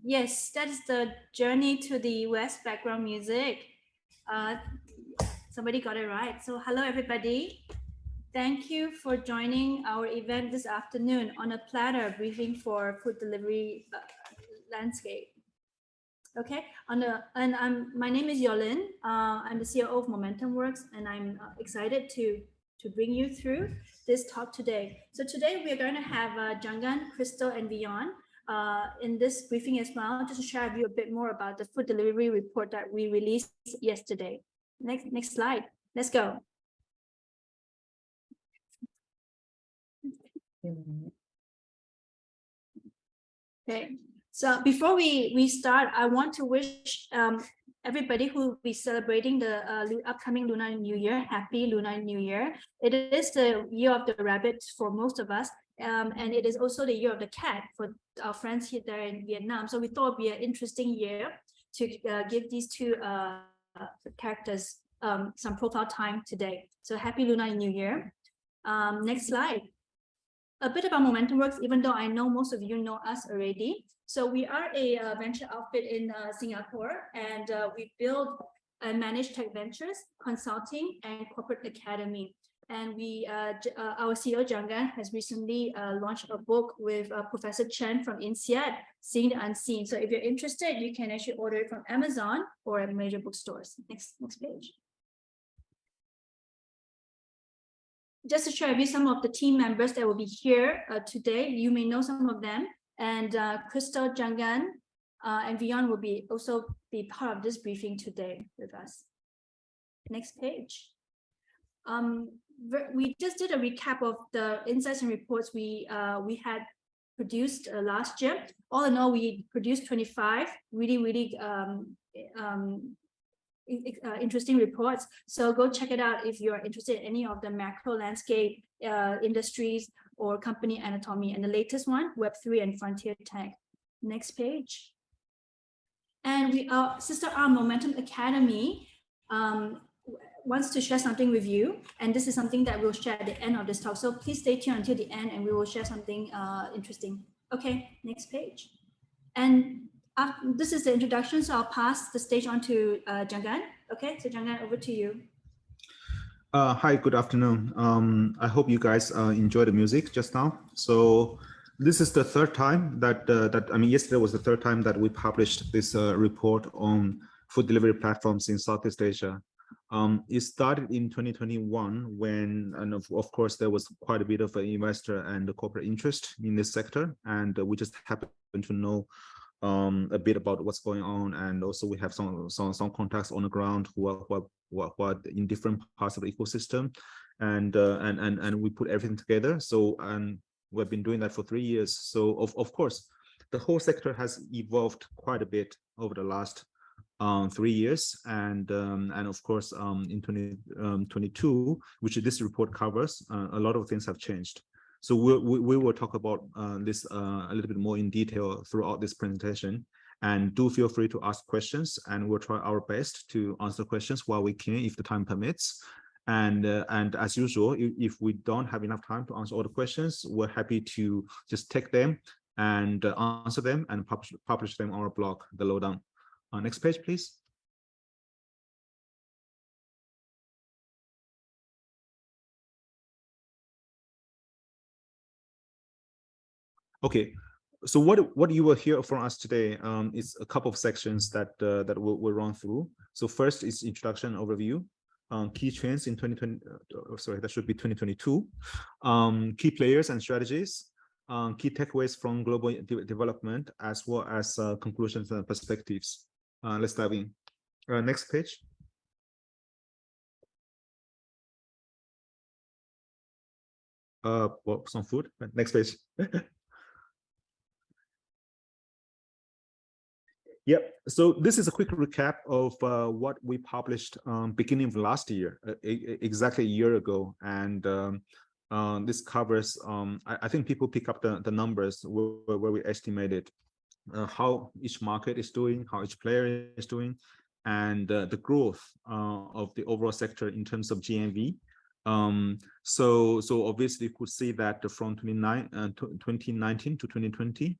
Yes, that is the Journey to the West background music. Uh, somebody got it right. So hello, everybody. Thank you for joining our event this afternoon on a platter briefing for food delivery landscape. Okay, my name is Yolin. I'm the CEO of Momentum Works, and I'm excited to bring you through this talk today. So today we are going to have Jianggan, Crystal, and Vion in this briefing as well, just to share with you a bit more about the food delivery report that we released yesterday. Next slide. Let's go. Okay. So before we start, I want to wish everybody who will be celebrating the upcoming Lunar New Year, happy Lunar New Year. It is the year of the rabbit for most of us, and it is also the year of the cat for our friends here there in Vietnam. So we thought it would be an interesting year to give these two characters some profile time today. So happy Lunar New Year. Next slide. A bit about Momentum Works, even though I know most of you know us already. So we are a venture outfit in Singapore, and we build and manage tech ventures, consulting, and corporate academy. And we, our CEO Jianggan has recently launched a book with Professor Chen from INSEAD, Seeing the Unseen. So if you're interested, you can actually order it from Amazon or at major bookstores. Next page. Just to share with you some of the team members that will be here today. You may know some of them, and Crystal, Jianggan, and Vion will also be part of this briefing today with us. Next page. We just did a recap of the insights and reports we had produced last year. All in all, we produced 25 really interesting reports. So go check it out if you're interested in any of the macro landscape industries or company anatomy. And the latest one, Web3 and Frontier Tech. Next page. And our sister arm, Momentum Academy, wants to share something with you. And this is something that we'll share at the end of this talk. So please stay tuned until the end and we will share something interesting. Okay, next page. And this is the introduction, so I'll pass the stage on to Jianggan. Okay, so Jianggan, over to you. Hi, good afternoon. I hope you guys enjoyed the music just now. So this is the third time that, yesterday was the third time that we published this report on food delivery platforms in Southeast Asia. It started in 2021 when, and of course, there was quite a bit of investor and corporate interest in this sector. And we just happened to know a bit about what's going on, and also we have some contacts on the ground who are in different parts of the ecosystem, and we put everything together. So we've been doing that for 3 years. So of course, the whole sector has evolved quite a bit over the last 3 years, and of course in 2022, which this report covers, a lot of things have changed. So we will talk about this a little bit more in detail throughout this presentation, and do feel free to ask questions, and we'll try our best to answer questions while we can, if the time permits. And as usual, if we don't have enough time to answer all the questions, we're happy to just take them and answer them and publish them on our blog, The Lowdown. Next page, please. Okay, so what you will hear from us today is a couple of sections that we'll run through. So first is introduction overview, key trends in 2020. Sorry, that should be 2022. Key players and strategies, key takeaways from global development, as well as conclusions and perspectives. Let's dive in. Next page. Well, some food. Next page. Yep. So this is a quick recap of what we published beginning of last year, exactly a year ago. And this covers, I think people pick up the numbers where we estimated how each market is doing, how each player is doing, and the growth of the overall sector in terms of GMV So obviously you could see that from 2019 to 2020,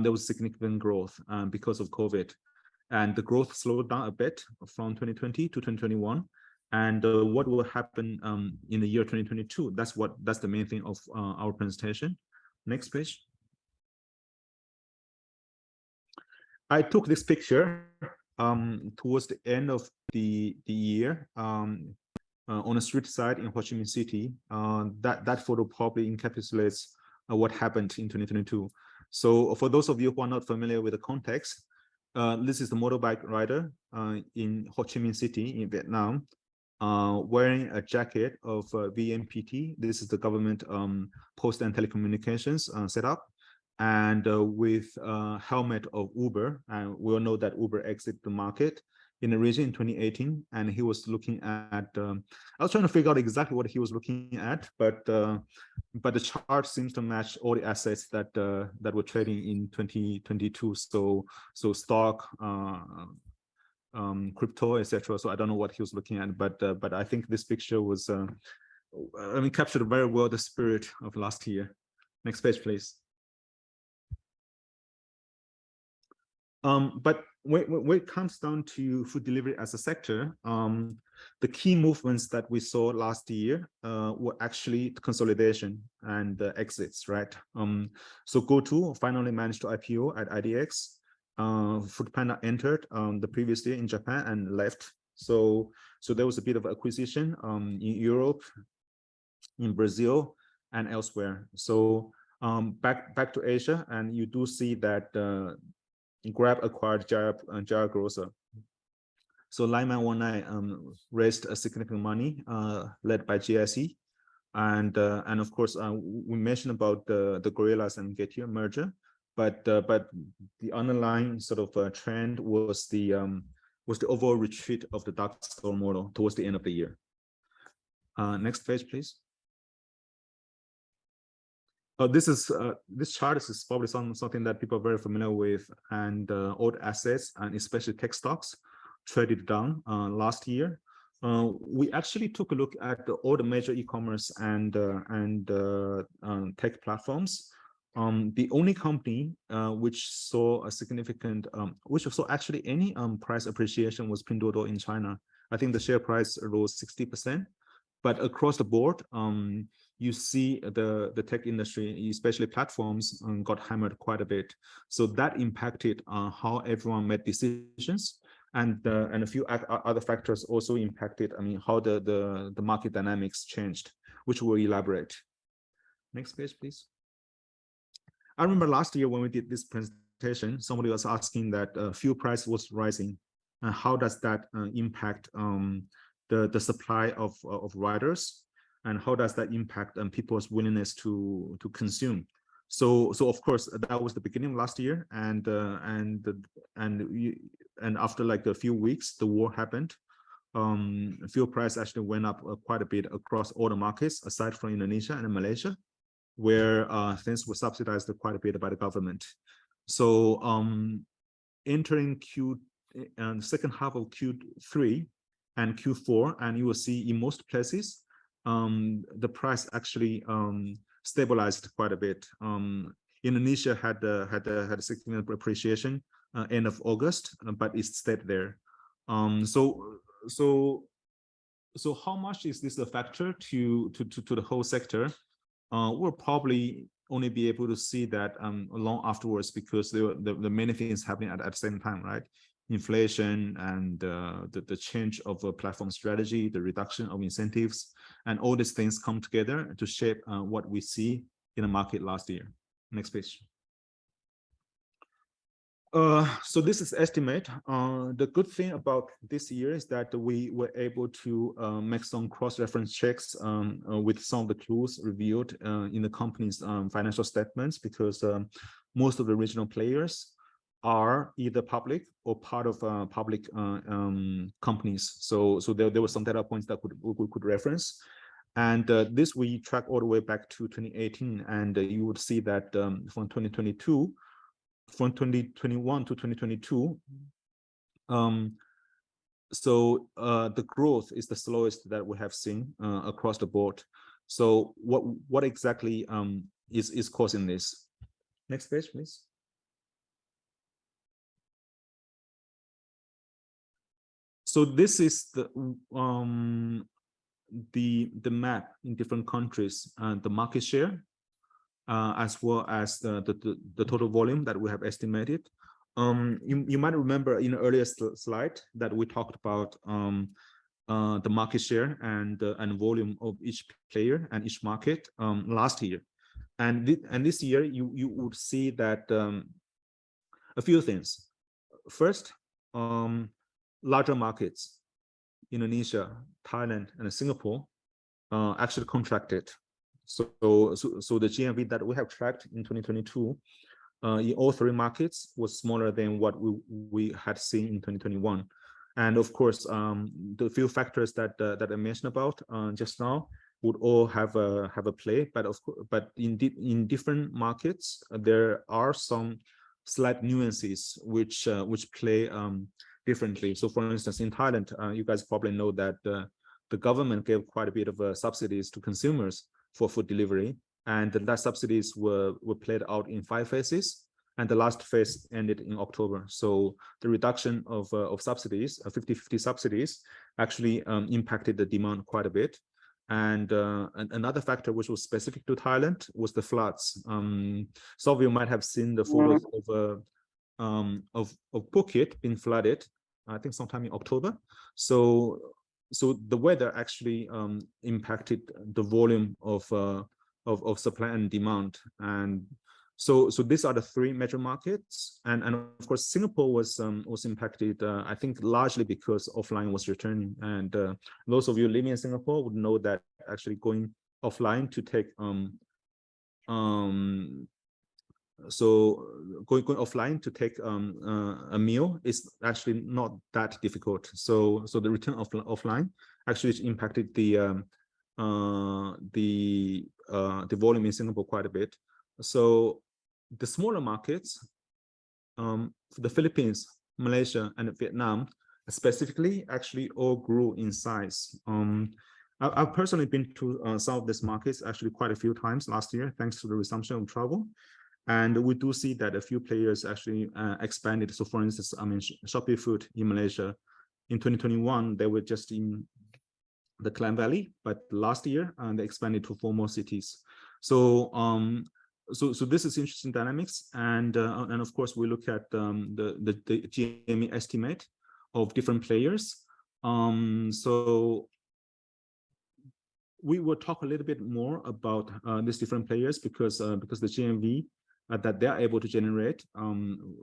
there was significant growth because of COVID, and the growth slowed down a bit from 2020 to 2021. And what will happen in the year 2022? That's the main thing of our presentation. Next page. I took this picture towards the end of the year on a street side in Ho Chi Minh City. That photo probably encapsulates what happened in 2022. So for those of you who are not familiar with the context, this is the motorbike rider in Ho Chi Minh City in Vietnam, wearing a jacket of VNPT. This is the government post and telecommunications setup, and with a helmet of Uber. And we all know that Uber exited the market in the region in 2018, and he was looking at, I was trying to figure out exactly what he was looking at, but the chart seems to match all the assets that that were trading in 2022. So stock, crypto, etc. So I don't know what he was looking at, but I think this picture was, I mean, captured very well the spirit of last year. Next page, please. But when it comes down to food delivery as a sector, the key movements that we saw last year were actually consolidation and exits, right? So GoTo finally managed to IPO at IDX. Foodpanda entered the previous year in Japan and left. So there was a bit of acquisition in Europe, in Brazil, and elsewhere. So back to Asia, and you do see that Grab acquired Jaya Grocer. So Lineman 19 raised a significant money led by GIC, and of course we mentioned about the Gorillas and Getir merger, but the underlying sort of trend was the overall retreat of the dark store model towards the end of the year. Next page, please. This chart is probably something that people are very familiar with, and all the assets and especially tech stocks traded down last year. We actually took a look at all the major e-commerce and tech platforms. The only company which saw a significant, which saw actually any price appreciation was Pinduoduo in China. I think the share price rose 60%, but across the board, you see the tech industry, especially platforms, got hammered quite a bit. So that impacted how everyone made decisions, and a few other factors also impacted, I mean, how the market dynamics changed, which we'll elaborate. Next page, please. I remember last year when we did this presentation, somebody was asking that fuel price was rising, and how does that impact the supply of riders, and how does that impact people's willingness to consume? So of course that was the beginning of last year, and after like a few weeks, the war happened. Fuel price actually went up quite a bit across all the markets, aside from Indonesia and Malaysia, where things were subsidized quite a bit by the government. So entering the second half of Q3 and Q4, and you will see in most places, the price actually stabilized quite a bit. Indonesia had a significant appreciation end of August, but it stayed there. So how much is this a factor to the whole sector? We'll probably only be able to see that long afterwards, because there were many things happening at the same time, right? Inflation and the change of a platform strategy, the reduction of incentives, and all these things come together to shape what we see in the market last year. Next page. So this is estimate. The good thing about this year is that we were able to make some cross-reference checks with some of the clues revealed in the company's financial statements, because most of the regional players are either public or part of public companies. So there were some data points that we could reference. And this we track all the way back to 2018, and you would see that from 2021 to 2022, the growth is the slowest that we have seen across the board. So what exactly is causing this? Next page, please. So this is the map in different countries and the market share, as well as the total volume that we have estimated. You might remember in the earlier slide that we talked about the market share and volume of each player and each market last year, and this year you would see that a few things. First, larger markets, Indonesia, Thailand, and Singapore, actually contracted. So the GMV that we have tracked in 2022 in all three markets was smaller than what we had seen in 2021. And of course, the few factors that I mentioned about just now would all have a play, but in different markets there are some slight nuances which play differently. So for instance, in Thailand, you guys probably know that the government gave quite a bit of subsidies to consumers for food delivery, and that subsidies were played out in 5 phases, and the last phase ended in October. So the reduction of subsidies, 50-50 subsidies, actually impacted the demand quite a bit. And another factor which was specific to Thailand was the floods. Some of you might have seen the photos of Phuket being flooded, I think sometime in October. So the weather actually impacted the volume of supply and demand. And so these are the 3 major markets, and of course Singapore was impacted, I think largely because offline was returning. And those of you living in Singapore would know that actually going offline to take going offline to take a meal is actually not that difficult. So the return of offline actually impacted the volume in Singapore quite a bit. So the smaller markets, the Philippines, Malaysia, and Vietnam specifically, actually all grew in size. I've personally been to some of these markets actually quite a few times last year, thanks to the resumption of travel. And we do see that a few players actually expanded. So for instance, I mean, Shopee Food in Malaysia, in 2021, they were just in the Klang Valley, but last year they expanded to 4 more cities. So so this is interesting dynamics. And of course, we look at the GMV estimate of different players. So we will talk a little bit more about these different players because the GMV that they are able to generate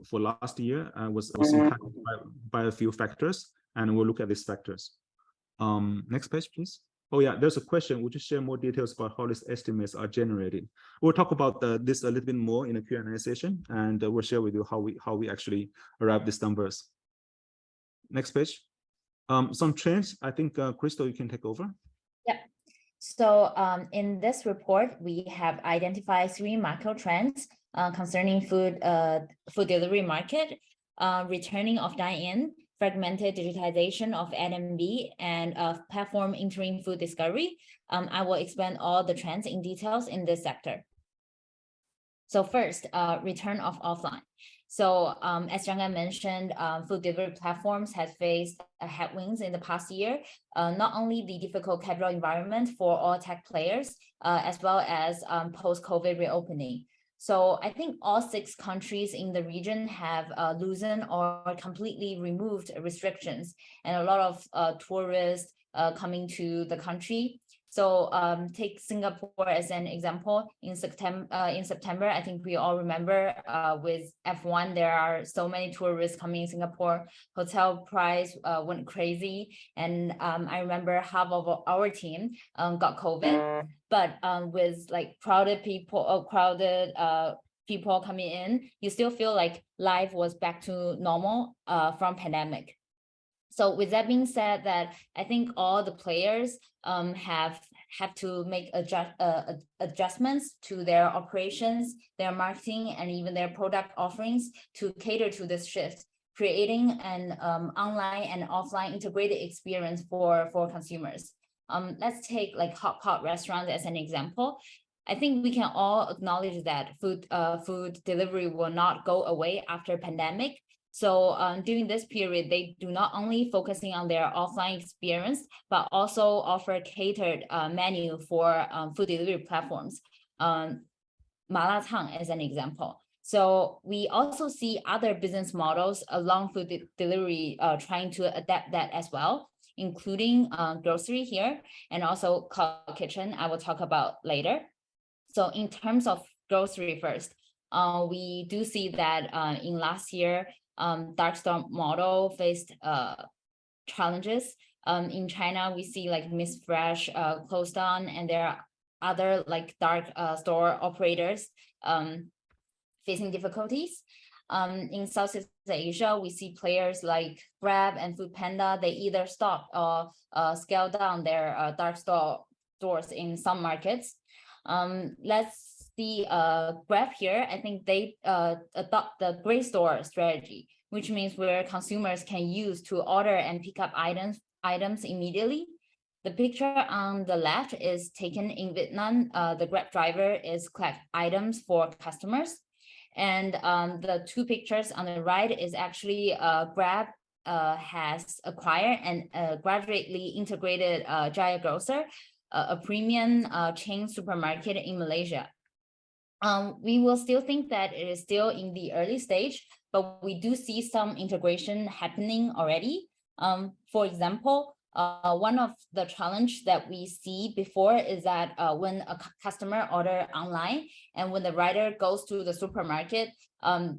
for last year was impacted by a few factors, and we'll look at these factors. Next page, please. Oh yeah, there's a question. Would you share more details about how these estimates are generated? We'll talk about this a little bit more in a Q&A session, and we'll share with you how we actually arrive these numbers. Next page. Some trends. I think Crystal, you can take over. Yeah. So in this report, we have identified 3 macro trends concerning food delivery market, returning of dine-in, fragmented digitization of F&B, and platform entering food discovery. I will explain all the trends in details in this sector. So first, return of offline. So as Jianggan mentioned, food delivery platforms have faced headwinds in the past year, not only the difficult capital environment for all tech players, as well as post-COVID reopening. So I think all 6 countries in the region have loosened or completely removed restrictions, and a lot of tourists coming to the country. So take Singapore as an example. In September, I think we all remember with F1, there are so many tourists coming in Singapore. Hotel price went crazy, and I remember half of our team got COVID. But with like crowded people coming in, you still feel like life was back to normal from pandemic. So with that being said, that I think all the players have to make adjustments to their operations, their marketing, and even their product offerings to cater to this shift. creating an online and offline integrated experience for consumers. Let's take like hot pot restaurants as an example. I think we can all acknowledge that food delivery will not go away after pandemic. So during this period, they do not only focusing on their offline experience, but also offer catered menu for food delivery platforms. Mala Tang as an example. So we also see other business models along food delivery trying to adapt that as well, including grocery here and also cloud kitchen I will talk about later. So in terms of grocery first, we do see that in last year, dark store model faced challenges. In China, we see like Miss Fresh closed down, and there are other like dark store operators facing difficulties. In Southeast Asia, we see players like Grab and Foodpanda. They either stop or scale down their dark stores in some markets. Let's see Grab here. I think they adopt the gray store strategy, which means where consumers can use to order and pick up items immediately. The picture on the left is taken in Vietnam. The Grab driver is collect items for customers. And the two pictures on the right is actually Grab has acquired and gradually integrated Jaya Grocer, a premium chain supermarket in Malaysia. We will still think that it is still in the early stage, but we do see some integration happening already. For example, one of the challenge that we see before is that when a customer order online and when the rider goes to the supermarket,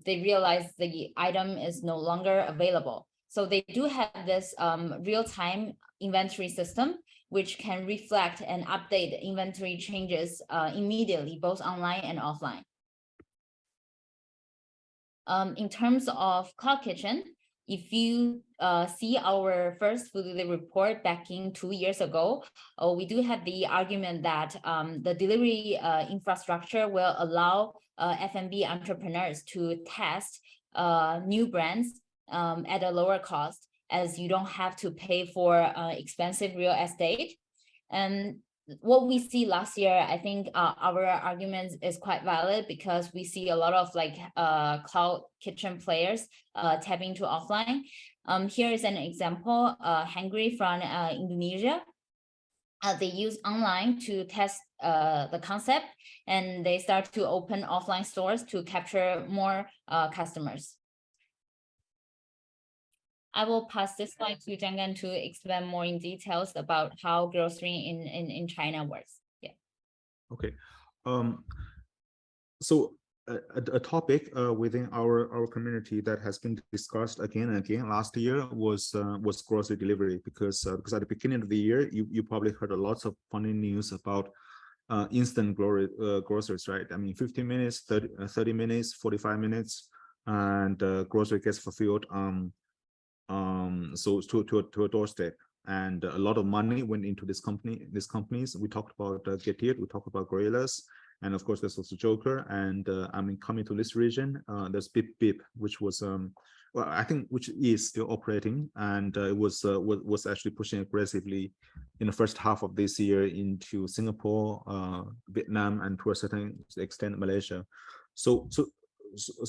they realize the item is no longer available. So they do have this real-time inventory system, which can reflect and update inventory changes immediately, both online and offline. In terms of cloud kitchen, if you see our first food delivery report back in 2 years ago, we do have the argument that the delivery infrastructure will allow F&B entrepreneurs to test new brands at a lower cost, as you don't have to pay for expensive real estate. And what we see last year, I think our argument is quite valid because we see a lot of like cloud kitchen players tapping to offline. Here is an example, Hungry from Indonesia. They use online to test the concept, and they start to open offline stores to capture more customers. I will pass this slide to Jianggan to explain more in details about how grocery in China works. Yeah. Okay. So a topic within our community that has been discussed again and again last year was grocery delivery, because at the beginning of the year you probably heard a lots of funny news about instant groceries, right? I mean, 15 minutes, 30 minutes, 45 minutes, and grocery gets fulfilled so to a doorstep, and a lot of money went into these companies. We talked about Get It, we talked about Gorillas, and of course there's also Joker. And I mean, coming to this region, there's Beep Beep, which was well, I think which is still operating, and it was actually pushing aggressively in the first half of this year into Singapore, Vietnam, and to a certain extent Malaysia. So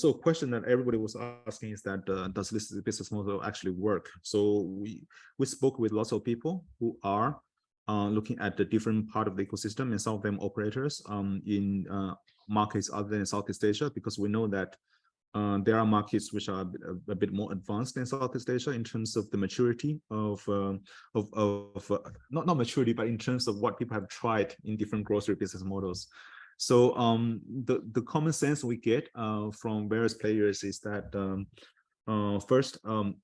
a question that everybody was asking is that does this business model actually work? So we spoke with lots of people who are looking at the different part of the ecosystem, and some of them operators in markets other than Southeast Asia, because we know that there are markets which are a bit more advanced than Southeast Asia in terms of the maturity of not maturity, but in terms of what people have tried in different grocery business models. So the common sense we get from various players is that first,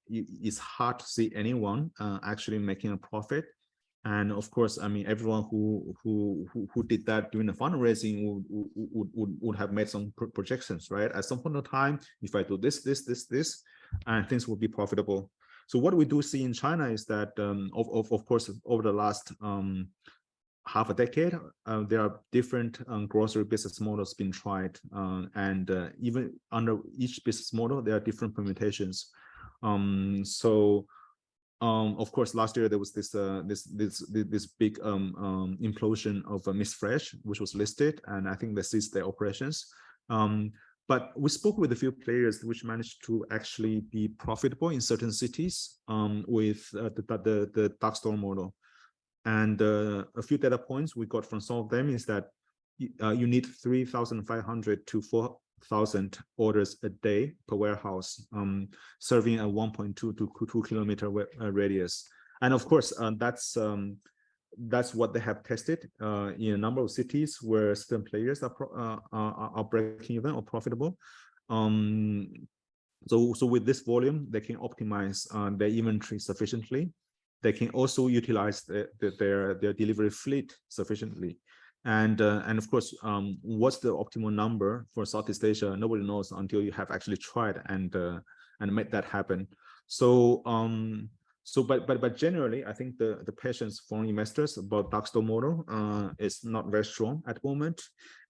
it's hard to see anyone actually making a profit. And of course, I mean, everyone who did that during the fundraising would have made some projections, right? At some point in time, if I do this, and things will be profitable. So what we do see in China is that, of course, over the last half a decade, there are different grocery business models being tried, and even under each business model, there are different permutations. Of course, last year there was this big implosion of Miss Fresh, which was listed, and I think they ceased their operations. But we spoke with a few players which managed to actually be profitable in certain cities with the dark store model. And a few data points we got from some of them is that you need 3,500 to 4,000 orders a day per warehouse, serving a 1.2 to 2 kilometer radius. And of course, that's what they have tested in a number of cities where certain players are breaking even or profitable. So with this volume, they can optimize their inventory sufficiently. They can also utilize their delivery fleet sufficiently. And of course, what's the optimal number for Southeast Asia? Nobody knows until you have actually tried and made that happen. So but generally, I think the patience from investors about dark store model is not very strong at the moment,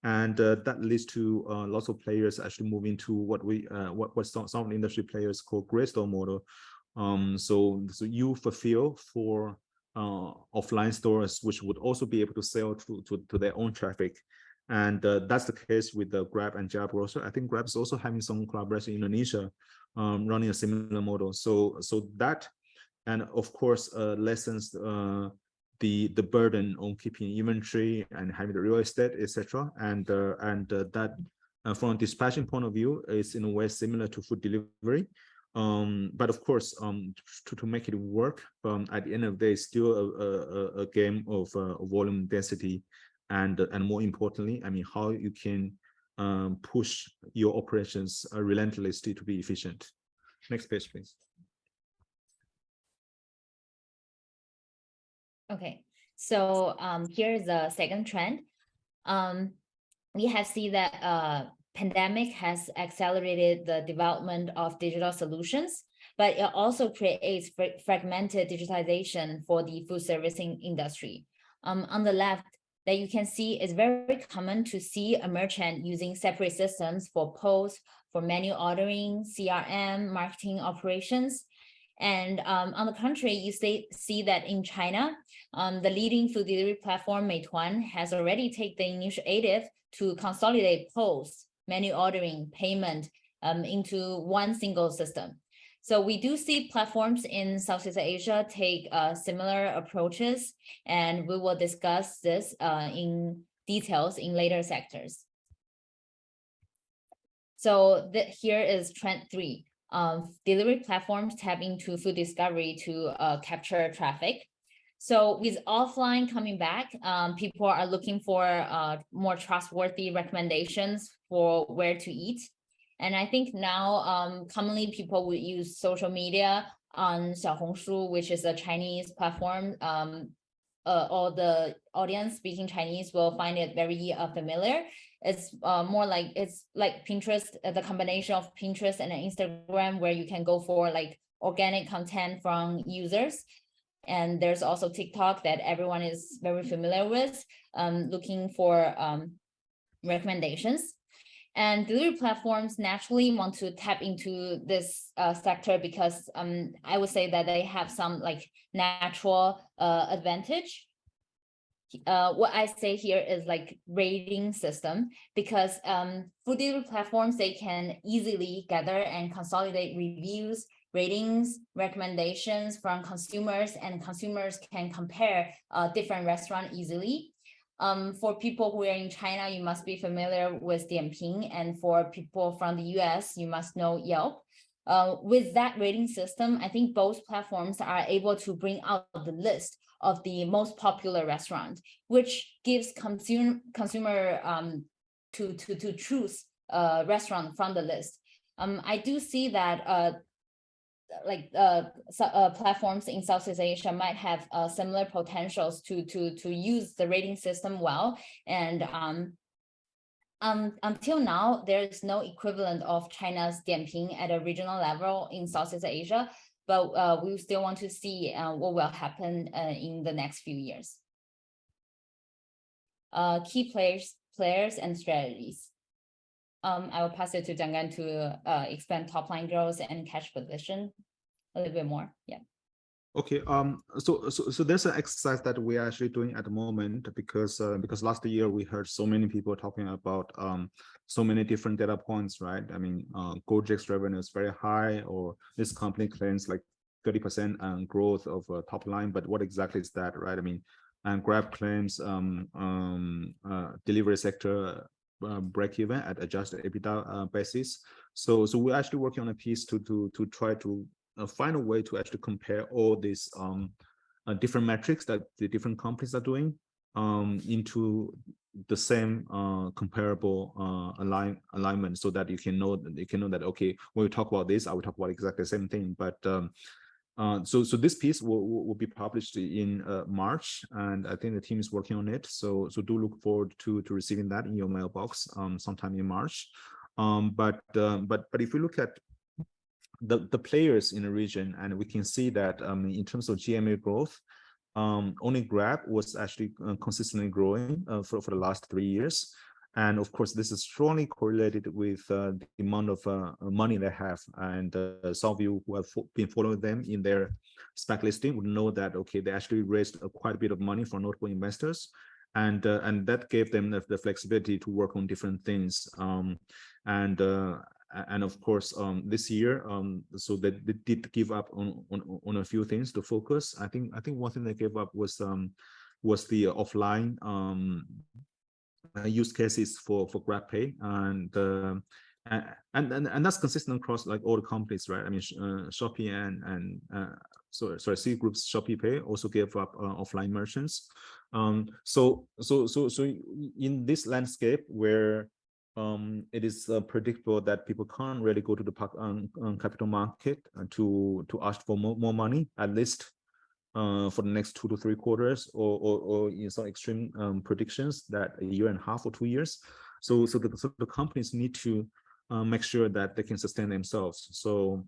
and that leads to lots of players actually moving to what some industry players call gray store model. So you fulfill for offline stores, which would also be able to sell to their own traffic. And that's the case with the Grab and Jab also. I think Grab is also having some collaboration in Indonesia, running a similar model. So that, and of course, lessens the burden on keeping inventory and having the real estate, etc. And that from a dispatching point of view is in a way similar to food delivery. But of course, to make it work, at the end of the day, it's still a game of volume density, and more importantly, I mean, how you can push your operations relentlessly to be efficient. Next page, please. Okay, so here's the second trend. We have seen that pandemic has accelerated the development of digital solutions, but it also creates fragmented digitization for the food servicing industry. On the left, that you can see it's very common to see a merchant using separate systems for POS, for menu ordering, CRM, marketing operations. And on the contrary, you see that in China, the leading food delivery platform Meituan has already taken the initiative to consolidate POS, menu ordering, payment into one single system. So we do see platforms in Southeast Asia take similar approaches, and we will discuss this in details in later sectors. So here is trend 3. Delivery platforms tap into food discovery to capture traffic. So with offline coming back, people are looking for more trustworthy recommendations for where to eat. And I think now commonly people would use social media on Xiaohongshu, which is a Chinese platform. All the audience speaking Chinese will find it very familiar. It's more like, it's like Pinterest, the combination of Pinterest and Instagram, where you can go for like organic content from users. And there's also TikTok that everyone is very familiar with, looking for recommendations. And delivery platforms naturally want to tap into this sector because I would say that they have some like natural advantage. What I say here is like rating system, because food delivery platforms, they can easily gather and consolidate reviews, ratings, recommendations from consumers, and consumers can compare different restaurants easily. For people who are in China, you must be familiar with Dianping, and for people from the US, you must know Yelp. With that rating system, I think both platforms are able to bring out the list of the most popular restaurant, which gives consumer to choose a restaurant from the list. I do see that platforms in Southeast Asia might have similar potentials to use the rating system well. And until now, there is no equivalent of China's Dianping at a regional level in Southeast Asia, but we still want to see what will happen in the next few years. Key players and strategies. I will pass it to Jianggan to explain top line growth and cash position. a little bit more. Yeah. Okay. So there's an exercise that we are actually doing at the moment because last year we heard so many people talking about so many different data points, right? I mean, Gojek's revenue is very high, or this company claims like 30% growth of top line, but what exactly is that, right? I mean, and Grab claims delivery sector break even at adjusted EBITDA basis. So we're actually working on a piece to try to find a way to actually compare all these different metrics that the different companies are doing into the same comparable alignment, so that you can know that, okay, when we talk about this, I will talk about exactly the same thing. But so this piece will be published in March, and I think the team is working on it. So do look forward to receiving that in your mailbox sometime in March. But if you look at the players in the region, and we can see that in terms of GMV growth, only Grab was actually consistently growing for the last 3 years. And of course, this is strongly correlated with the amount of money they have. And some of you who have been following them in their SPAC listing would know that, okay, they actually raised quite a bit of money from notable investors. And that gave them the flexibility to work on different things. And of course, this year, so they did give up on a few things to focus. I think one thing they gave up was the offline use cases for GrabPay, and that's consistent across like all the companies, right? I mean, Shopee and C Group's Shopee Pay also gave up offline merchants. So in this landscape where it is predictable that people can't really go to the capital market to ask for more money, at least for the next 2 to 3 quarters, or in some extreme predictions that a year and a half or 2 years. So the companies need to make sure that they can sustain themselves. So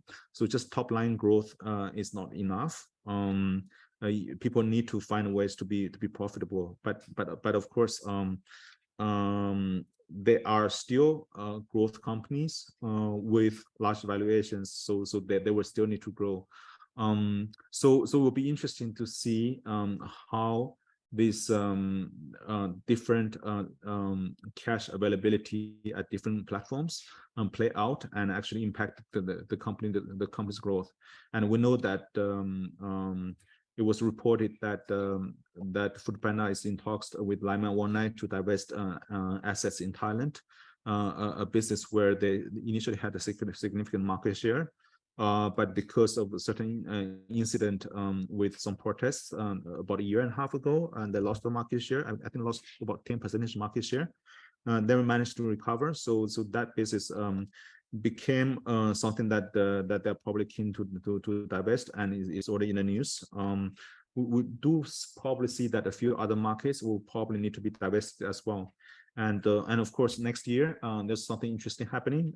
just top line growth is not enough. People need to find ways to be profitable. But of course, they are still growth companies with large valuations, so they will still need to grow. So it will be interesting to see how these different cash availability at different platforms play out and actually impact the company's growth. And we know that it was reported that that Foodpanda is in talks with Laiman One to divest assets in Thailand, a business where they initially had a significant market share, but because of a certain incident with some protests about a year and a half ago, and they lost the market share. I think lost about 10% market share. They managed to recover, so that business became something that they're probably keen to divest, and is already in the news. We do probably see that a few other markets will probably need to be divested as well. And of course, next year there's something interesting happening.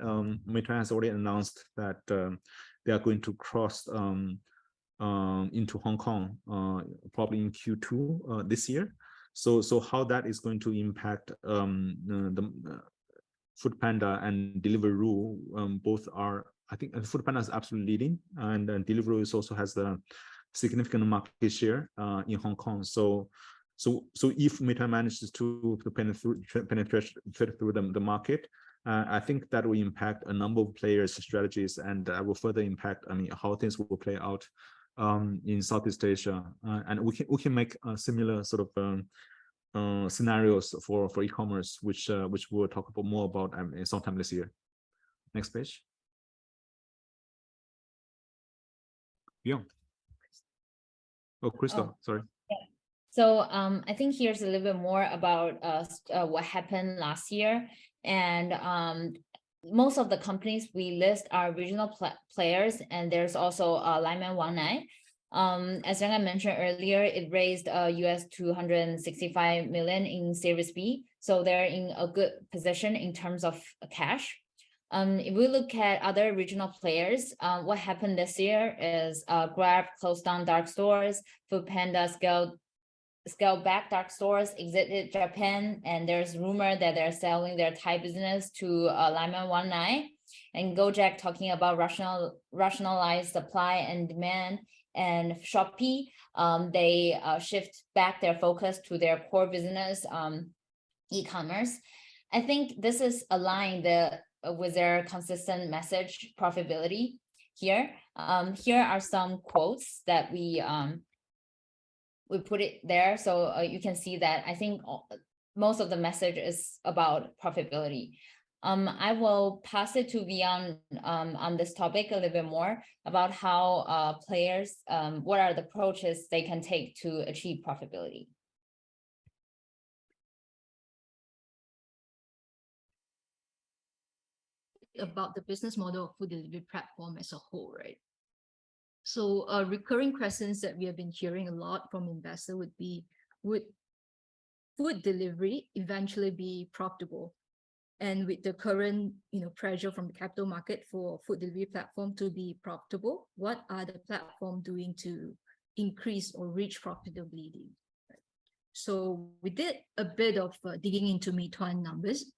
Meituan has already announced that they are going to cross into Hong Kong probably in Q2 this year. So how that is going to impact the Foodpanda and Deliveroo, both are, I think Foodpanda is absolutely leading, and Deliveroo also has the significant market share in Hong Kong. So if Meituan manages to penetrate through the market, I think that will impact a number of players' strategies, and will further impact, I mean, how things will play out in Southeast Asia. And we can make similar sort of scenarios for e-commerce, which we'll talk about more about sometime this year. Next page. Yeah. Oh, Crystal, sorry. Yeah. So I think here's a little bit more about what happened last year. And most of the companies we list are regional players, and there's also Laiman One. As Jianggan mentioned earlier, it raised US $265 million in Series B, so they're in a good position in terms of cash. If we look at other regional players, what happened this year is Grab closed down dark stores, Foodpanda scaled back dark stores, exited Japan, and there's rumor that they're selling their Thai business to Laiman One. and Gojek talking about rationalized supply and demand, and Shopee, they shift back their focus to their core business, e-commerce. I think this is aligned with their consistent message, profitability. Here are some quotes that we put it there, so you can see that I think most of the message is about profitability. I will pass it to Vion on this topic a little bit more about how players, what are the approaches they can take to achieve profitability. About the business model of food delivery platform as a whole, right? So recurring questions that we have been hearing a lot from investors would be, would food delivery eventually be profitable? And with the current pressure from the capital market for food delivery platform to be profitable, what are the platform doing to increase or reach profitability? So we did a bit of digging into Meituan numbers,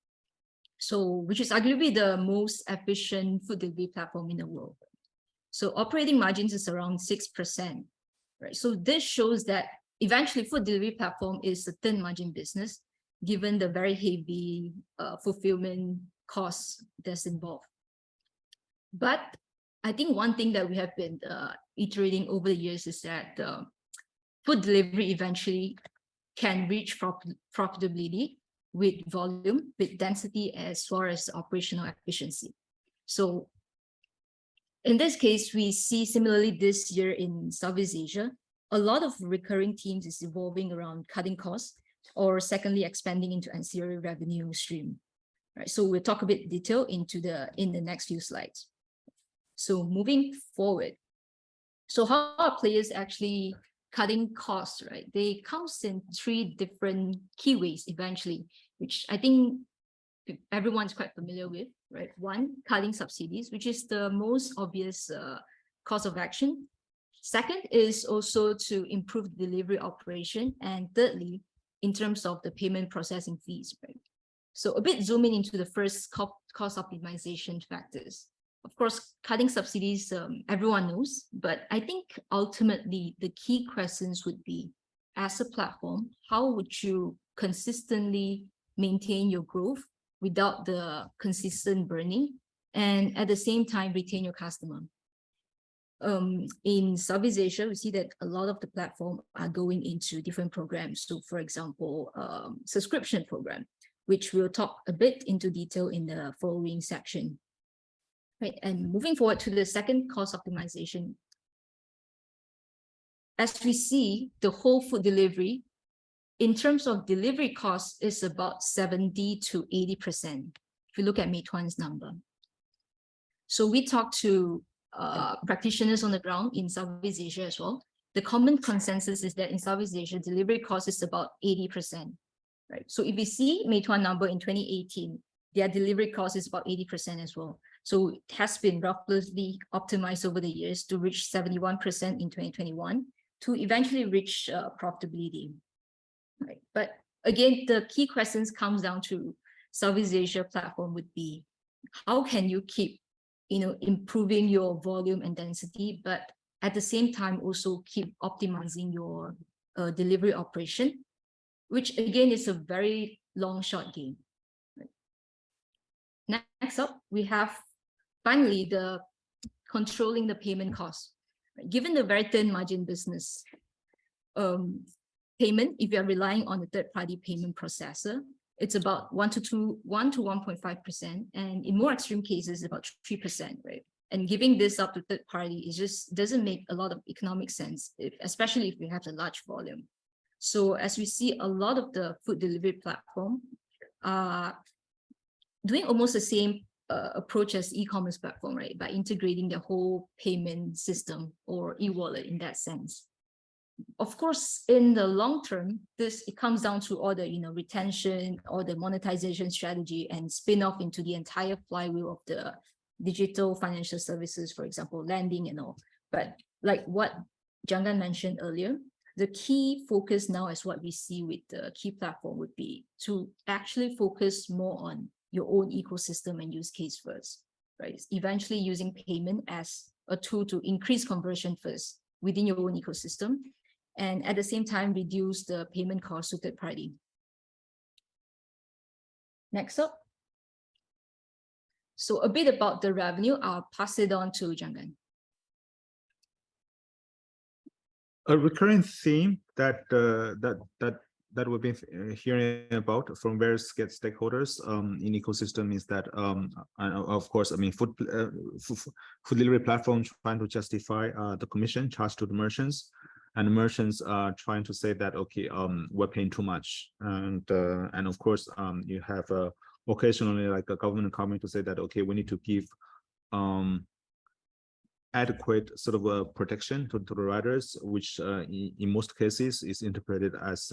so which is arguably the most efficient food delivery platform in the world. So operating margins is around 6%, right? So this shows that eventually food delivery platform is a thin margin business, given the very heavy fulfillment costs that's involved. But I think one thing that we have been iterating over the years is that food delivery eventually can reach profitability with volume, with density, as well as operational efficiency. So in this case, we see similarly this year in Southeast Asia, a lot of recurring themes is evolving around cutting costs, or secondly, expanding into ancillary revenue stream. Right. So we'll talk a bit detail in the next few slides. So moving forward, so how are players actually cutting costs, right? They come in 3 different key ways eventually, which I think everyone's quite familiar with, right? 1, cutting subsidies, which is the most obvious course of action. Second is also to improve the delivery operation. And thirdly, in terms of the payment processing fees, right? So a bit zooming into the first cost optimization factors. Of course, cutting subsidies, everyone knows, but I think ultimately the key questions would be, as a platform, how would you consistently maintain your growth without the consistent burning, and at the same time retain your customer? In Southeast Asia, we see that a lot of the platform are going into different programs. So for example, subscription program, which we'll talk a bit into detail in the following section. Right, and moving forward to the second cost optimization. As we see, the whole food delivery, in terms of delivery costs, is about 70 to 80%. If you look at Meituan's number. So we talked to practitioners on the ground in Southeast Asia as well. The common consensus is that in Southeast Asia, delivery cost is about 80%. Right. So if we see Meituan number in 2018, their delivery cost is about 80% as well. So it has been roughly optimized over the years to reach 71% in 2021 to eventually reach profitability. Right. But again, the key questions comes down to Southeast Asia platform would be, how can you keep improving your volume and density, but at the same time also keep optimizing your delivery operation, which again is a very long shot game. Right. Next up, we have finally the controlling the payment costs. Right. Given the very thin margin business, payment, if you are relying on a third-party payment processor, it's about 1 to 1.5%, and in more extreme cases, about 3%, right? And giving this up to third party, it just doesn't make a lot of economic sense, especially if we have a large volume. So as we see, a lot of the food delivery platform are doing almost the same approach as e-commerce platform, right? By integrating the whole payment system or e-wallet in that sense. Of course, in the long term, it comes down to all the retention or the monetization strategy and spin off into the entire flywheel of the digital financial services, for example, lending and all. But like what Jianggan mentioned earlier, the key focus now, as what we see with the key platform, would be to actually focus more on your own ecosystem and use case first. right? Eventually using payment as a tool to increase conversion first within your own ecosystem, and at the same time reduce the payment cost to third party. Next up. So a bit about the revenue, I'll pass it on to Jianggan. A recurring theme that we've been hearing about from various stakeholders in ecosystem is that, and of course, I mean, food delivery platforms trying to justify the commission charged to the merchants, and the merchants are trying to say that, okay, we're paying too much, and of course, you have occasionally like a government coming to say that, okay, we need to give adequate sort of a protection to the riders, which in most cases is interpreted as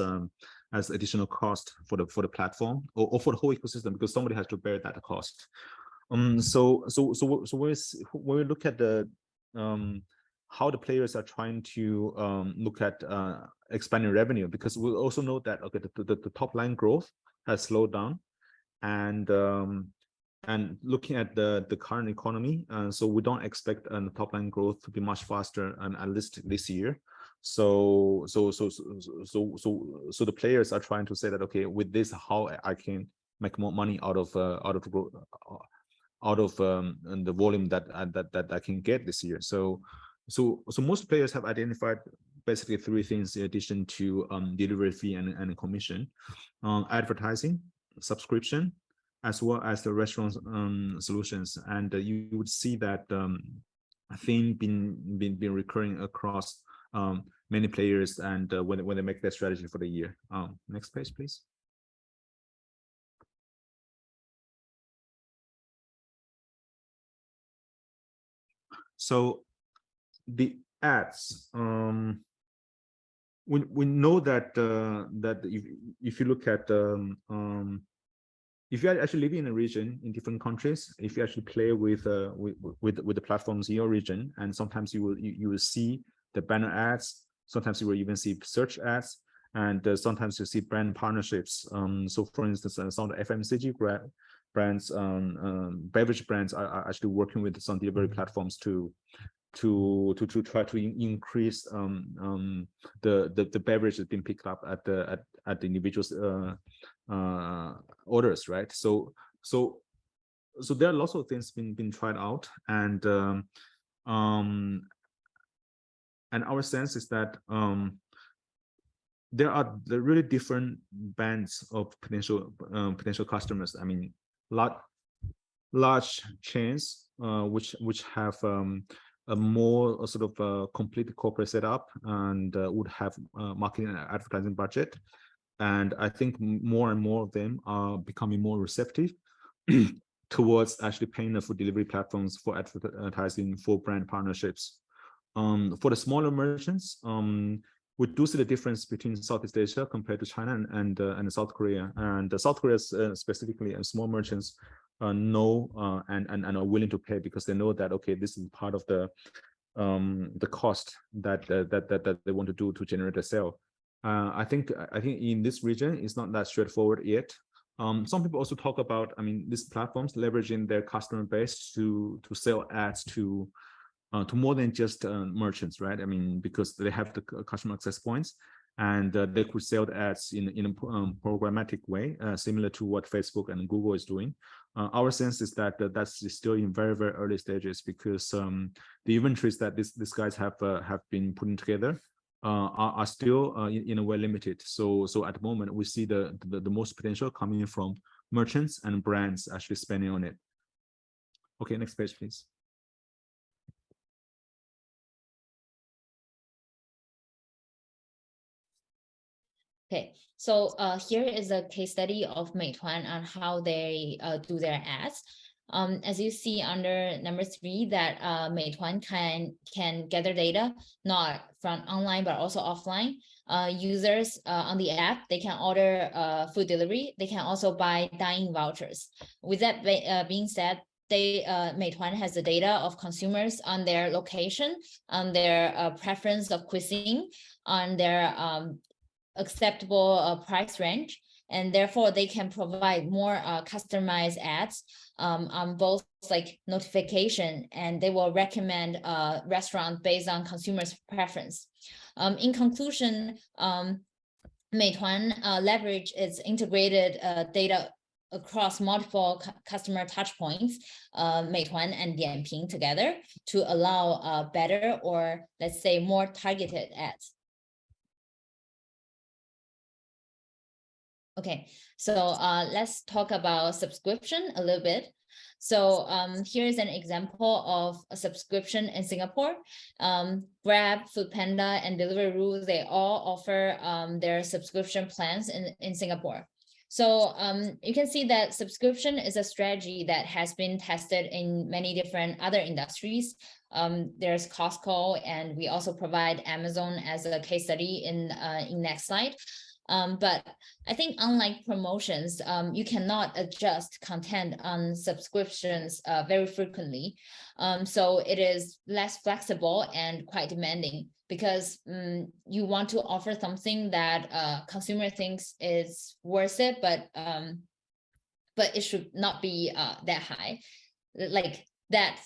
additional cost for the platform or for the whole ecosystem, because somebody has to bear that cost. So when we look at the how the players are trying to look at expanding revenue, because we also know that, okay, the top line growth has slowed down, and looking at the current economy, so we don't expect the top line growth to be much faster, at least this year. So the players are trying to say that, okay, with this, how I can make more money out of the volume that I can get this year. So most players have identified basically three things in addition to delivery fee and commission: advertising, subscription, as well as the restaurant solutions. And you would see that theme been recurring across many players, and when they make their strategy for the year. Next page, please. So the ads, we know that that if you look at if you are actually living in a region in different countries, if you actually play with the platforms in your region, and sometimes you will see the banner ads, sometimes you will even see search ads, and sometimes you see brand partnerships. So for instance, some of the FMCG brands, beverage brands are actually working with some delivery platforms to try to increase the beverage that's been picked up at the individual's orders, right? So there are lots of things been tried out, and our sense is that there are really different bands of potential customers. I mean, large chains which have a more sort of complete corporate setup, and would have marketing and advertising budget. And I think more and more of them are becoming more receptive towards actually paying for delivery platforms for advertising, for brand partnerships. For the smaller merchants, we do see the difference between Southeast Asia compared to China and South Korea. And South Korea specifically, and small merchants know and are willing to pay, because they know that, okay, this is part of the cost that they want to do to generate a sale. I think in this region it's not that straightforward yet. Some people also talk about, I mean, these platforms leveraging their customer base to sell ads to more than just merchants, right? I mean, because they have the customer access points, and they could sell the ads in a programmatic way, similar to what Facebook and Google is doing. Our sense is that that's still in very, very early stages, because the inventories that these guys have been putting together are still in a way limited. So at the moment we see the most potential coming from merchants and brands actually spending on it. Okay, next page, please. Okay, so here is a case study of Meituan on how they do their ads. As you see under number 3, that Meituan can gather data not from online but also offline. Users on the app, they can order food delivery. They can also buy dining vouchers. With that being said, Meituan has the data of consumers on their location, on their preference of cuisine, on their acceptable price range, and therefore they can provide more customized ads on both like notification, and they will recommend a restaurant based on consumers' preference. In conclusion, Meituan leverage its integrated data across multiple customer touchpoints, Meituan and Dianping together, to allow better, or let's say more targeted ads. Okay, so let's talk about subscription a little bit. So here's an example of a subscription in Singapore. Grab, Foodpanda, and Deliveroo, they all offer their subscription plans in Singapore. So you can see that subscription is a strategy that has been tested in many different other industries. There's Costco, and we also provide Amazon as a case study in next slide. But I think unlike promotions, you cannot adjust content on subscriptions very frequently. So it is less flexible and quite demanding, because you want to offer something that consumer thinks is worth it, but it should not be that high, like that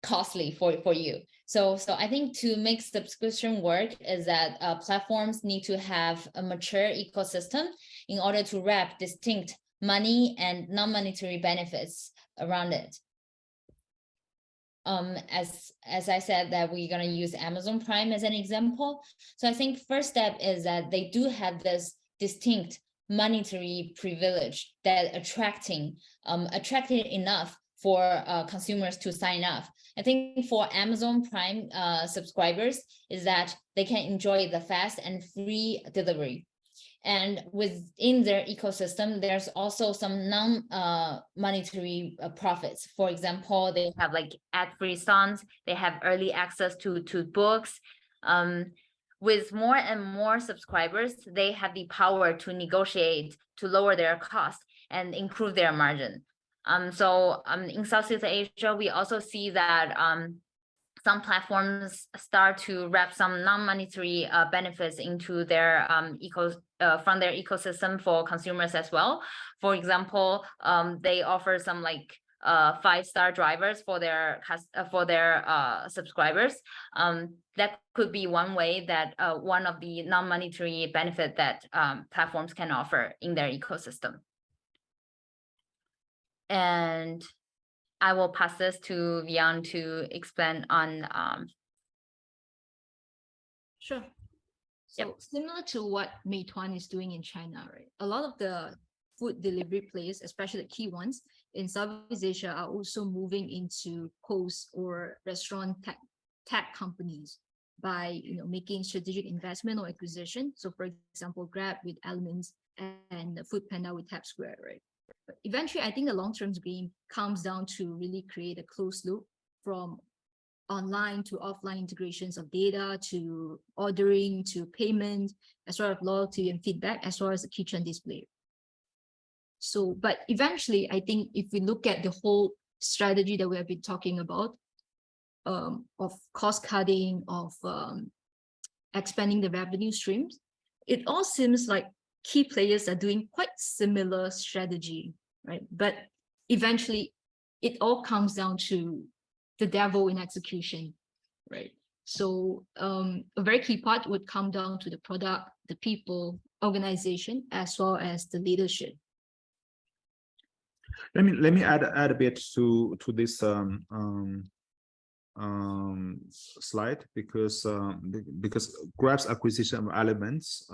costly for you. So I think to make subscription work is that platforms need to have a mature ecosystem in order to wrap distinct money and non-monetary benefits around it. As I said, that we're going to use Amazon Prime as an example. So I think first step is that they do have this distinct monetary privilege that attractive enough for consumers to sign up. I think for Amazon Prime subscribers is that they can enjoy the fast and free delivery. And within their ecosystem, there's also some non-monetary profits. For example, they have like ad-free songs, they have early access to books. With more and more subscribers, they have the power to negotiate to lower their cost and improve their margin. So in Southeast Asia, we also see that some platforms start to wrap some non-monetary benefits into their from their ecosystem for consumers as well. For example, they offer some like 5-star drivers for their subscribers. That could be one way that one of the non-monetary benefit that platforms can offer in their ecosystem. And I will pass this to Vion to explain on. Sure. So similar to what Meituan is doing in China, right? A lot of the food delivery players, especially the key ones in Southeast Asia, are also moving into host or restaurant tech companies by making strategic investment or acquisition. So for example, Grab with Elements and Foodpanda with TapSquare, right? But eventually, I think the long-term game comes down to really create a closed loop from online to offline integrations of data, to ordering, to payment, as well as loyalty and feedback, as well as the kitchen display. So, but eventually, I think if we look at the whole strategy that we have been talking about, of cost cutting, of expanding the revenue streams, it all seems like key players are doing quite similar strategy, right? But eventually, it all comes down to the devil in execution, right? So a very key part would come down to the product, the people, organization, as well as the leadership. Let me add a bit to this slide, because Grab's acquisition of Elements,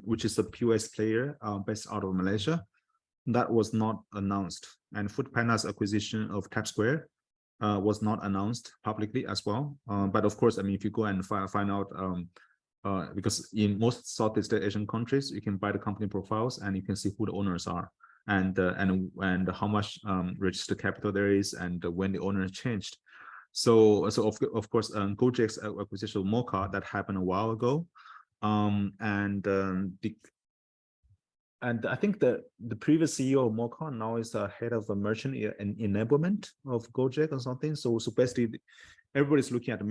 which is a POS player based out of Malaysia, that was not announced, and Foodpanda's acquisition of TapSquare was not announced publicly as well. But of course, I mean, if you go and find out, because in most Southeast Asian countries, you can buy the company profiles and you can see who the owners are, and how much registered capital there is, and when the owner changed. So of course, Gojek's acquisition of Mocha, that happened a while ago, and I think the previous CEO of Mocha now is head of the merchant enablement of Gojek or something. So basically, everybody's looking at the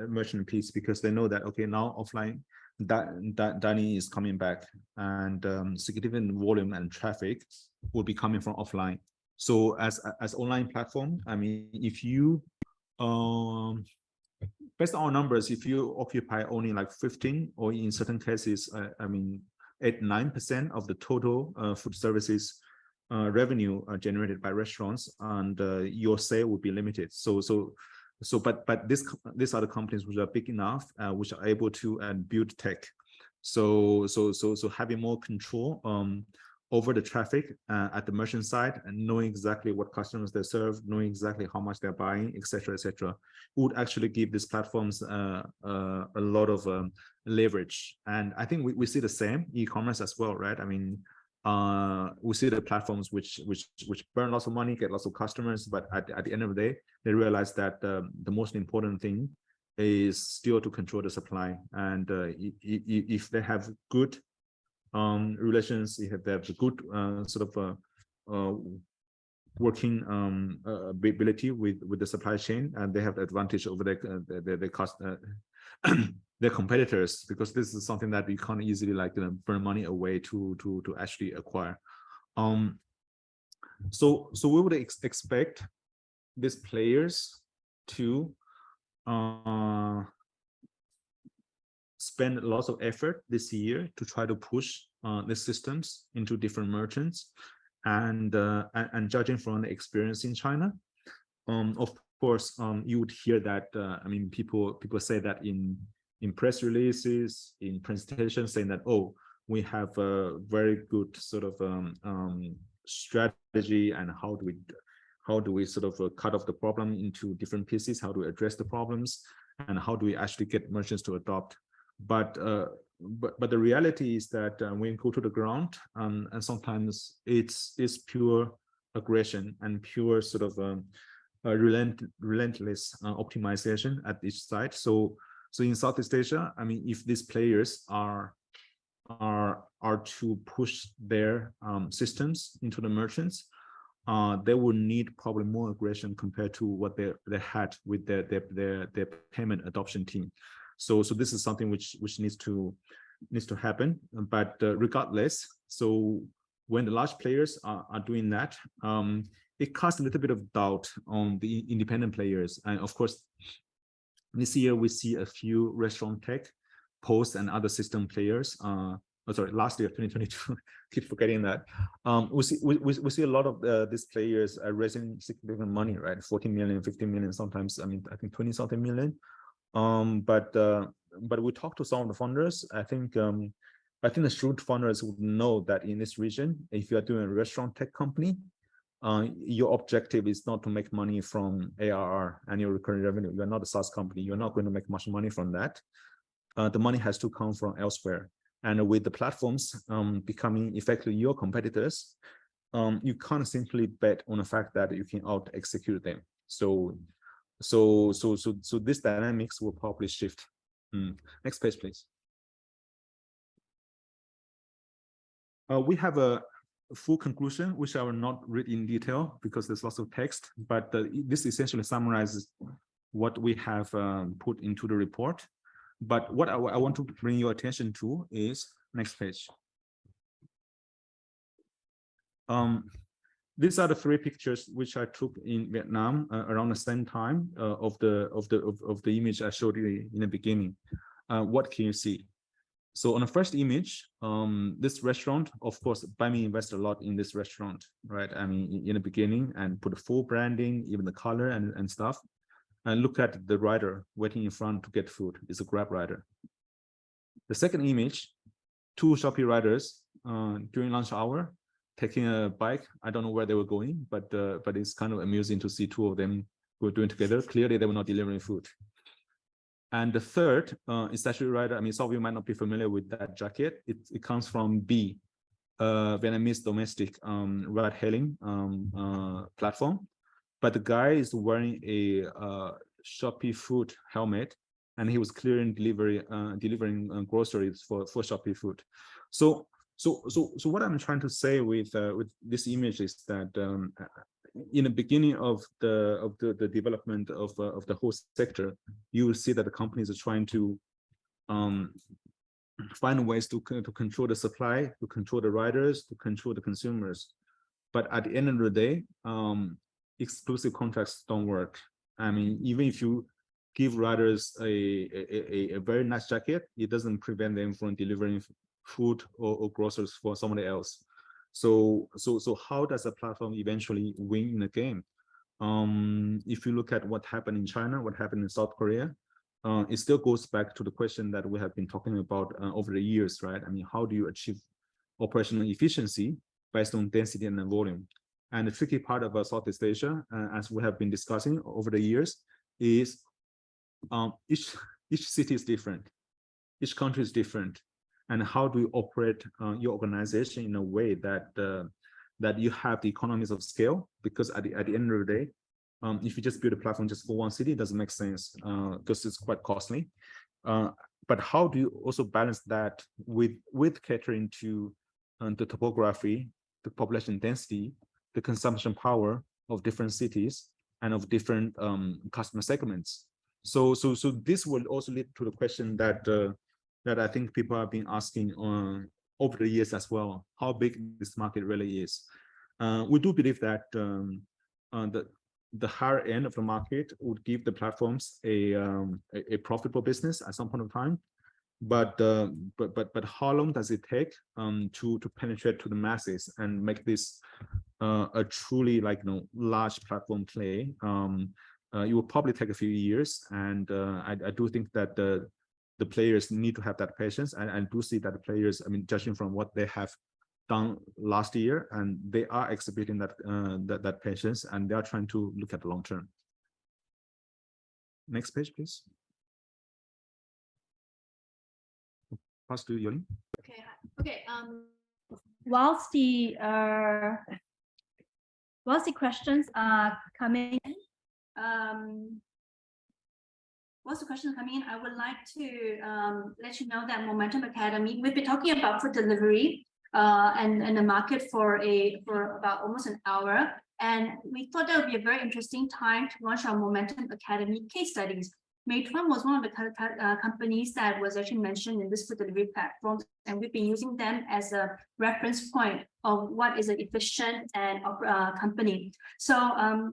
merchant piece, because they know that, okay, now offline that dining is coming back, and significant volume and traffic will be coming from offline. So as online platform, I mean, if you based on our numbers, if you occupy only like 15 or in certain cases, I mean 8-9% of the total food services revenue generated by restaurants, and your sale would be limited. But these are the companies which are big enough, which are able to build tech. So having more control over the traffic at the merchant side, and knowing exactly what customers they serve, knowing exactly how much they're buying, etc., would actually give these platforms a lot of leverage. And I think we see the same e-commerce as well, right? I mean, we see the platforms which burn lots of money, get lots of customers, but at the end of the day, they realize that the most important thing is still to control the supply. And if they have good relations, if they have the good working ability with the supply chain, and they have the advantage over their cost their competitors, because this is something that you can't easily burn money away to actually acquire. So we would expect these players to spend lots of effort this year to try to push the systems into different merchants, and judging from the experience in China, of course, you would hear that I mean, people say that in press releases, in presentations, saying that, oh, we have a very good sort of strategy, and how do we sort of cut off the problem into different pieces, how do we address the problems, and how do we actually get merchants to adopt. But the reality is that when you go to the ground, and sometimes it's pure aggression and pure sort of relentless optimization at each site. So in Southeast Asia, I mean, if these players are to push their systems into the merchants, they will need probably more aggression compared to what they had with their payment adoption team. So this is something which needs to happen. But regardless, so when the large players are doing that, it casts a little bit of doubt on the independent players. And of course, this year we see a few restaurant tech, post, and other system players. Last year, 2022, keep forgetting that. We see a lot of these players raising significant money, right? 40 million, 50 million, sometimes, I mean, I think 20-something million. But we talked to some of the founders. I think the shrewd founders would know that in this region, if you are doing a restaurant tech company, your objective is not to make money from ARR, annual recurring revenue. You are not a SaaS company. You're not going to make much money from that. The money has to come from elsewhere. And with the platforms becoming effectively your competitors, you can't simply bet on the fact that you can out execute them. So this dynamics will probably shift. Next page, please. We have a full conclusion, which I will not read in detail because there's lots of text, but this essentially summarizes what we have put into the report. But what I want to bring your attention to is next page. These are the 3 pictures which I took in Vietnam around the same time of the image I showed you in the beginning. What can you see? So on the first image, this restaurant, of course, Baimi invested a lot in this restaurant, right? I mean, in the beginning, and put a full branding, even the color and stuff. And look at the rider waiting in front to get food. It's a Grab rider. The second image, 2 Shopee riders during lunch hour taking a bike. I don't know where they were going, but it's kind of amusing to see 2 of them who were doing together. Clearly, they were not delivering food. And the third is actually rider. I mean, some of you might not be familiar with that jacket. It comes from B, Vietnamese domestic ride-hailing platform. But the guy is wearing a Shopee food helmet, and he was delivering groceries for Shopee food. So what I'm trying to say with this image is that in the beginning of the development of the whole sector, you will see that the companies are trying to find ways to control the supply, to control the riders, to control the consumers. But at the end of the day, exclusive contracts don't work. I mean, even if you give riders a very nice jacket, it doesn't prevent them from delivering food or groceries for somebody else. So how does a platform eventually win in a game? If you look at what happened in China, what happened in South Korea, it still goes back to the question that we have been talking about over the years, right? I mean, how do you achieve operational efficiency based on density and volume? And the tricky part about Southeast Asia, as we have been discussing over the years, is each city is different, each country is different, and how do you operate your organization in a way that that you have the economies of scale? Because at the end of the day, if you just build a platform just for one city, it doesn't make sense because it's quite costly. But how do you also balance that with catering to the topography, the population density, the consumption power of different cities and of different customer segments? So this will also lead to the question that that I think people have been asking over the years as well, how big this market really is. We do believe that the higher end of the market would give the platforms a profitable business at some point of time. But how long does it take to penetrate to the masses and make this a truly large platform play? It will probably take a few years, and I do think that the players need to have that patience, and I do see that the players, I mean, judging from what they have done last year, and they are exhibiting that that patience, and they are trying to look at the long term. Next page, please. Pass to Yoli. Okay. Whilst the questions are coming in, I would like to let you know that Momentum Academy, we've been talking about food delivery and the market for about almost an hour, and we thought that would be a very interesting time to launch our Momentum Academy case studies. Meituan was one of the companies that was actually mentioned in this food delivery platform, and we've been using them as a reference point of what is an efficient and company. So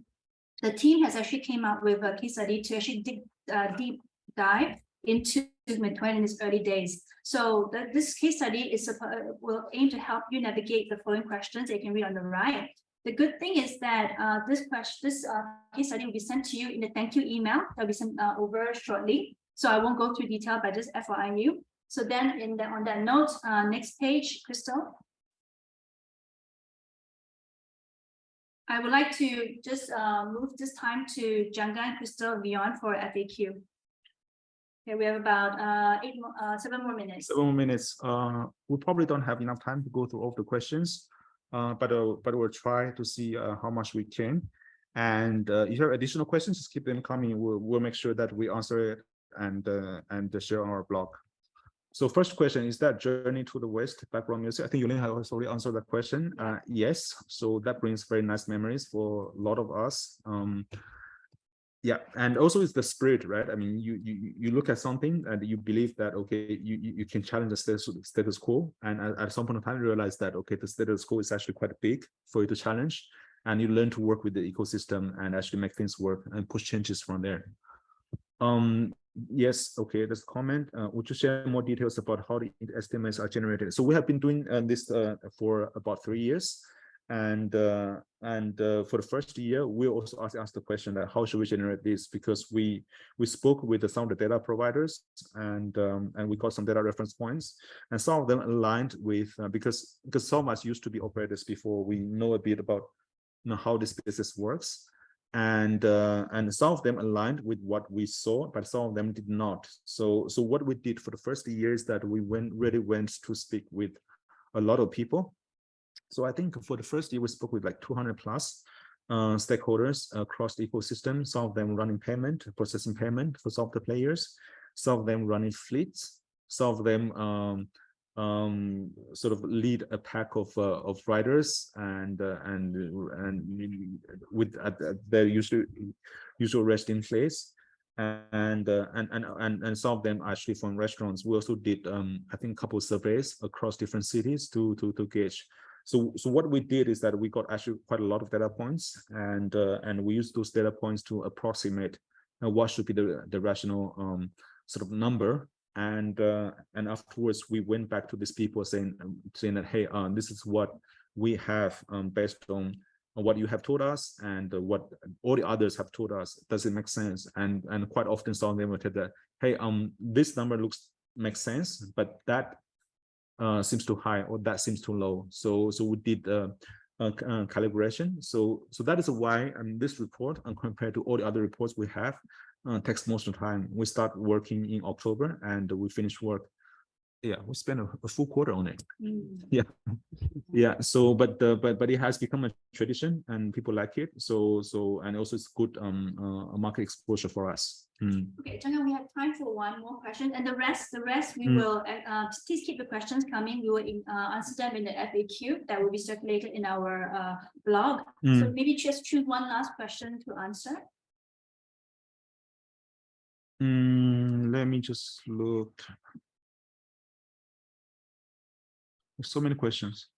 the team has actually came out with a case study to actually deep dive into Meituan in its early days. So this case study will aim to help you navigate the following questions that you can read on the right. The good thing is that this case study will be sent to you in the thank you email that will be sent over shortly. So I won't go through detail, but just FYI. So then on that note, next page, Crystal. I would like to just move this time to Jianggan, Crystal, Vion for FAQ. Okay, we have about 7 more minutes. 7 more minutes. We probably don't have enough time to go through all the questions, but we'll try to see how much we can. And if you have additional questions, just keep them coming. We'll make sure that we answer it and share on our blog. So first question, is that journey to the West background music? I think Yulin has already answered that question. Yes, so that brings very nice memories for a lot of us. Yeah, and also it's the spirit, right? I mean, you look at something and you believe that, okay, you can challenge the status quo, and at some point of time you realize that, okay, the status quo is actually quite big for you to challenge, and you learn to work with the ecosystem and actually make things work and push changes from there. Yes, okay, there's a comment. Would you share more details about how the estimates are generated? So we have been doing this for about 3 years. And for the first year, we also asked the question that how should we generate this? Because we spoke with some of the data providers, and we got some data reference points, and some of them aligned with because some of us used to be operators before, we know a bit about how this business works, and some of them aligned with what we saw, but some of them did not. So what we did for the first year is that we really went to speak with a lot of people. So I think for the first year, we spoke with like 200 plus stakeholders across the ecosystem, some of them running payment, processing payment for some of the players, some of them running fleets, some of them sort of lead a pack of riders and with their usual resting place. and some of them actually from restaurants. We also did I think a couple of surveys across different cities to gauge. So what we did is that we got actually quite a lot of data points, and we used those data points to approximate what should be the rational sort of number. And afterwards we went back to these people saying that, hey, this is what we have based on what you have told us and what all the others have told us. Does it make sense? And quite often some of them would tell that, hey, this number makes sense, but that seems too high, or that seems too low. So we did calibration. So that is why this report, compared to all the other reports we have, takes most of the time. We start working in October and we finish work. Yeah, we spent a full quarter on it. Yeah. So but it has become a tradition and people like it. So and also it's good market exposure for us. Okay, Jianggan, we have time for one more question, and the rest we will please keep the questions coming. We will answer them in the FAQ that will be circulated in our blog. So maybe just choose one last question to answer. Let me just look. There's so many questions.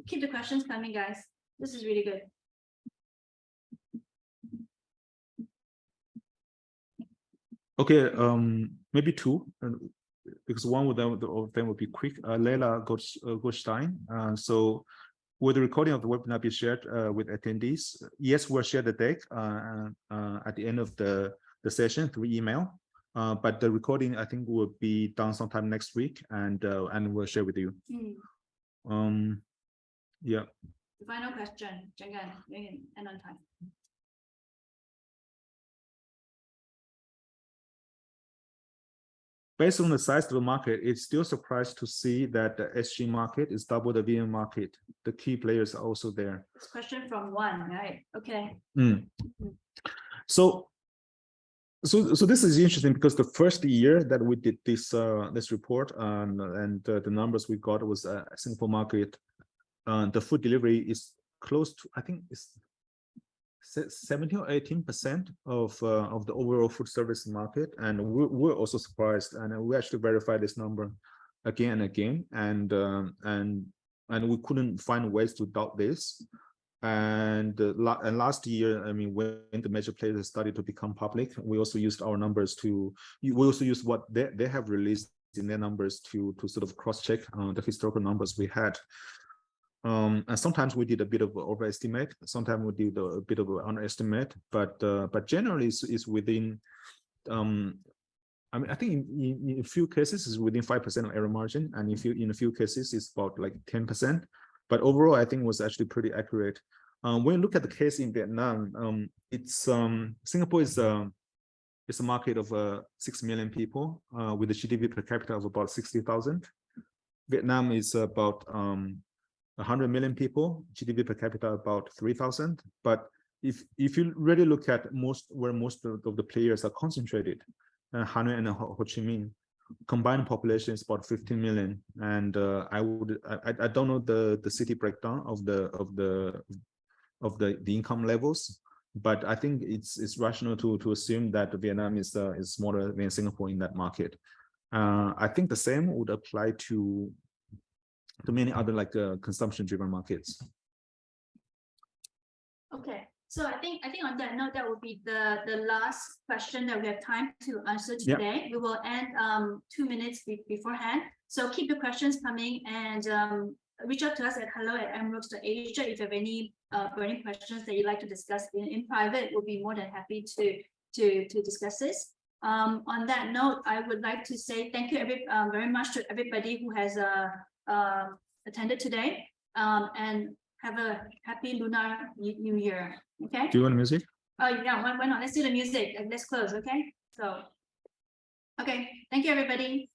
Keep the questions coming, guys. This is really good. Okay, maybe two, because one of them would be quick. Leila Goldstein. So will the recording of the webinar be shared with attendees? Yes, we'll share the deck at the end of the session through email. But the recording, I think, will be done sometime next week, and we'll share with you. Yeah. The final question, Jianggan, and on time. Based on the size of the market, it's still surprised to see that the SG market is double the VM market. The key players are also there. This question from one, right? Okay. So this is interesting because the first year that we did this report and the numbers we got was a Singapore market. The food delivery is close to, I think it's 17 or 18% of the overall food service market, and we're also surprised, and we actually verified this number again and again, and we couldn't find ways to doubt this. And last year, I mean, when the major players started to become public, we also used our numbers we also used what they have released in their numbers to sort of cross-check the historical numbers we had. And sometimes we did a bit of overestimate, sometimes we did a bit of an underestimate, but generally it's within, I mean, I think in a few cases it's within 5% of error margin, and in a few cases it's about like 10%, but overall I think it was actually pretty accurate. When you look at the case in Vietnam, it's Singapore is a market of 6 million people with a GDP per capita of about 60,000. Vietnam is about 100 million people, GDP per capita about 3,000. But if you really look at where most of the players are concentrated, Hanoi and Ho Chi Minh, combined population is about 15 million. And I don't know the city breakdown of the income levels, but I think it's rational to assume that Vietnam is smaller than Singapore in that market. I think the same would apply to many other like consumption-driven markets. Okay, so I think on that note, that will be the last question that we have time to answer today. Yep. We will end 2 minutes beforehand. So keep the questions coming, and reach out to us at hello@mworks.asia if you have any burning questions that you'd like to discuss in private. We'll be more than happy to discuss this. On that note, I would like to say thank you very much to everybody who has attended today, and have a happy Lunar New Year. Okay. Do you want music? Oh yeah, why not? Let's do the music and let's close. Okay. So, okay. Thank you, everybody.